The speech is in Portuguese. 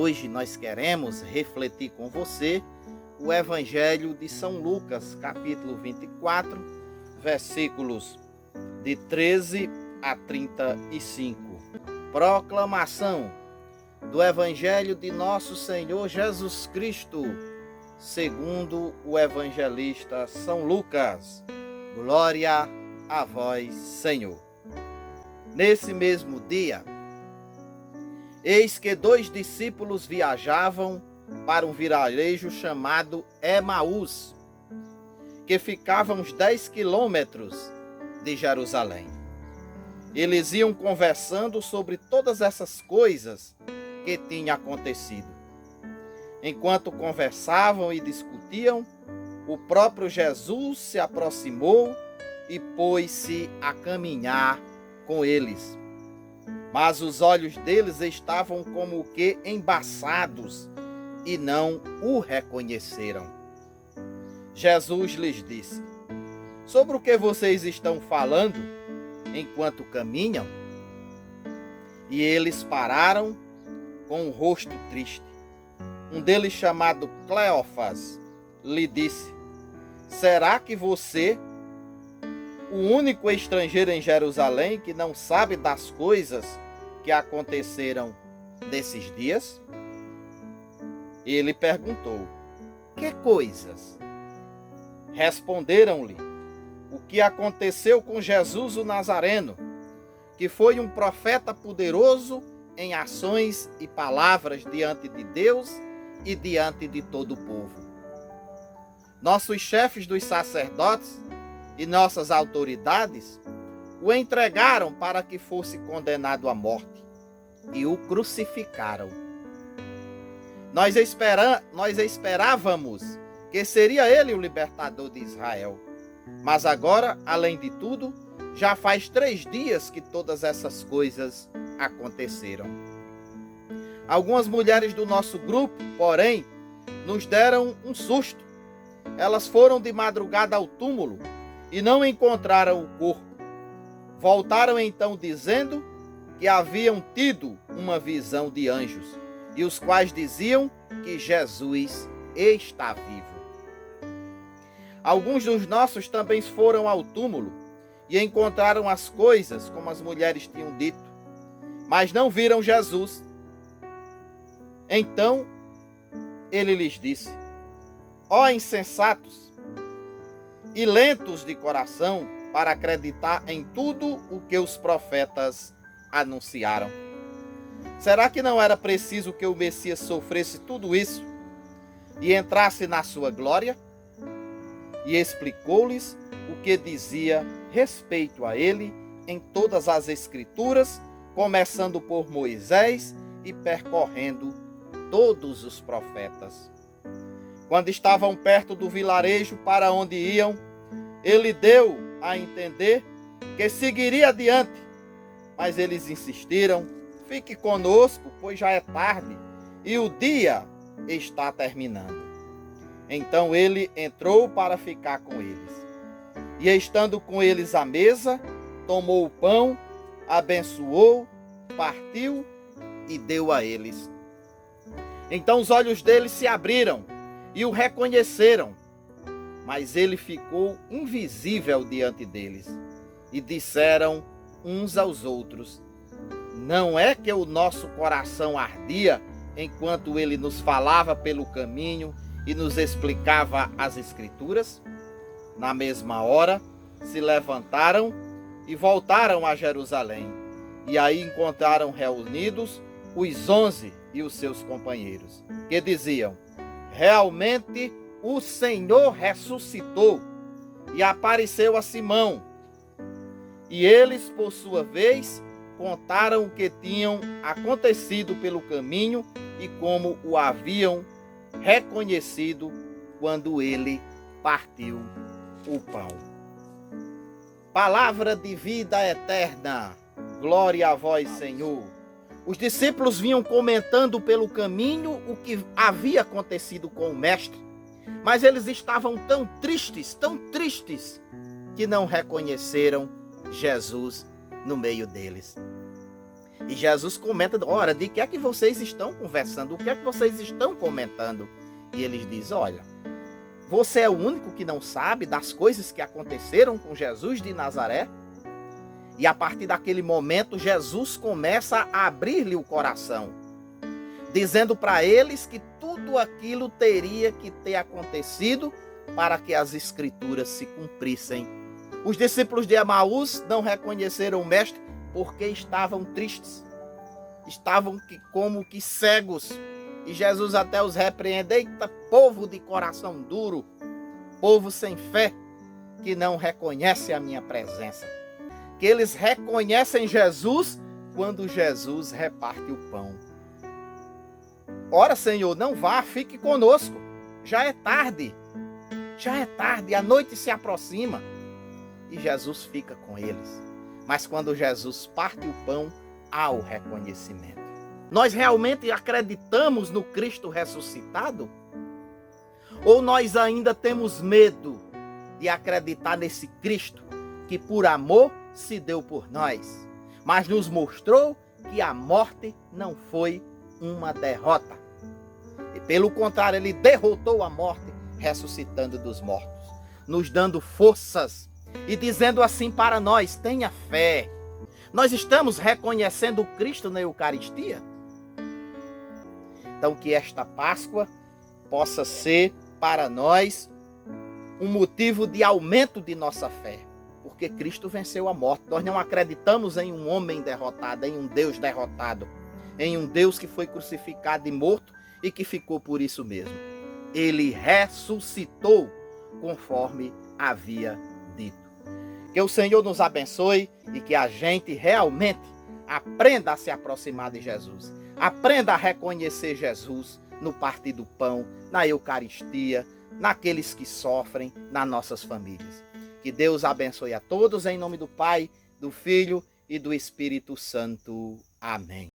hoje nós queremos refletir com você o Evangelho de São Lucas, capítulo 24, versículos de 13 a 35. Proclamação do Evangelho de nosso Senhor Jesus Cristo, segundo o evangelista São Lucas. Glória a vós, Senhor. Nesse mesmo dia, eis que 2 discípulos viajavam para um vilarejo chamado Emaús, que ficava a uns 10 quilômetros de Jerusalém. Eles iam conversando sobre todas essas coisas que tinham acontecido. Enquanto conversavam e discutiam, o próprio Jesus se aproximou e pôs-se a caminhar com eles. Mas os olhos deles estavam como que embaçados e não o reconheceram. Jesus lhes disse: sobre o que vocês estão falando enquanto caminham? E eles pararam com o rosto triste. Um deles, chamado Cleófas, lhe disse: será que você, o único estrangeiro em Jerusalém que não sabe das coisas que aconteceram nesses dias? Ele perguntou: que coisas? Responderam-lhe: o que aconteceu com Jesus o Nazareno, que foi um profeta poderoso em ações e palavras diante de Deus e diante de todo o povo. Nossos chefes dos sacerdotes e nossas autoridades o entregaram para que fosse condenado à morte e o crucificaram. Nós esperávamos que seria ele o libertador de Israel. Mas agora, além de tudo, já faz 3 dias que todas essas coisas aconteceram. Algumas mulheres do nosso grupo, porém, nos deram um susto. Elas foram de madrugada ao túmulo e não encontraram o corpo. Voltaram então dizendo que haviam tido uma visão de anjos, e os quais diziam que Jesus está vivo. Alguns dos nossos também foram ao túmulo e encontraram as coisas como as mulheres tinham dito, mas não viram Jesus. Então ele lhes disse: ó insensatos e lentos de coração para acreditar em tudo o que os profetas anunciaram. Será que não era preciso que o Messias sofresse tudo isso e entrasse na sua glória? E explicou-lhes o que dizia respeito a ele em todas as Escrituras, começando por Moisés e percorrendo todos os profetas. Quando estavam perto do vilarejo para onde iam, ele deu a entender que seguiria adiante, mas eles insistiram: fique conosco, pois já é tarde e o dia está terminando. Então ele entrou para ficar com eles. E estando com eles à mesa, tomou o pão, abençoou, partiu e deu a eles. Então os olhos deles se abriram e o reconheceram, mas ele ficou invisível diante deles. E disseram uns aos outros: não é que o nosso coração ardia enquanto ele nos falava pelo caminho e nos explicava as Escrituras? Na mesma hora, se levantaram e voltaram a Jerusalém. E aí encontraram reunidos os 11 e os seus companheiros, que diziam: realmente o Senhor ressuscitou e apareceu a Simão. E eles, por sua vez, contaram o que tinham acontecido pelo caminho e como o haviam reconhecido quando ele partiu o pão. Palavra de vida eterna. Glória a vós, Senhor. Os discípulos vinham comentando pelo caminho o que havia acontecido com o mestre, mas eles estavam tão tristes, que não reconheceram Jesus no meio deles. E Jesus comenta, ora, de que é que vocês estão conversando? O que é que vocês estão comentando? E eles dizem, olha, você é o único que não sabe das coisas que aconteceram com Jesus de Nazaré? E a partir daquele momento, Jesus começa a abrir-lhe o coração, dizendo para eles que tudo aquilo teria que ter acontecido para que as Escrituras se cumprissem. Os discípulos de Emaús não reconheceram o Mestre porque estavam tristes, estavam como que cegos. E Jesus até os repreende, eita, povo de coração duro, povo sem fé, que não reconhece a minha presença. Que eles reconhecem Jesus quando Jesus reparte o pão. Ora, Senhor, não vá, fique conosco. Já é tarde, a noite se aproxima. E Jesus fica com eles. Mas quando Jesus parte o pão, há o reconhecimento. Nós realmente acreditamos no Cristo ressuscitado? Ou nós ainda temos medo de acreditar nesse Cristo que por amor se deu por nós, mas nos mostrou que a morte não foi uma derrota. E pelo contrário, ele derrotou a morte, ressuscitando dos mortos, nos dando forças e dizendo assim para nós, tenha fé. Nós estamos reconhecendo o Cristo na Eucaristia? Então que esta Páscoa possa ser para nós um motivo de aumento de nossa fé. Porque Cristo venceu a morte. Nós não acreditamos em um homem derrotado, em um Deus derrotado, em um Deus que foi crucificado e morto e que ficou por isso mesmo. Ele ressuscitou conforme havia dito. Que o Senhor nos abençoe e que a gente realmente aprenda a se aproximar de Jesus. Aprenda a reconhecer Jesus no partir do pão, na Eucaristia, naqueles que sofrem, nas nossas famílias. Que Deus abençoe a todos em nome do Pai, do Filho e do Espírito Santo. Amém.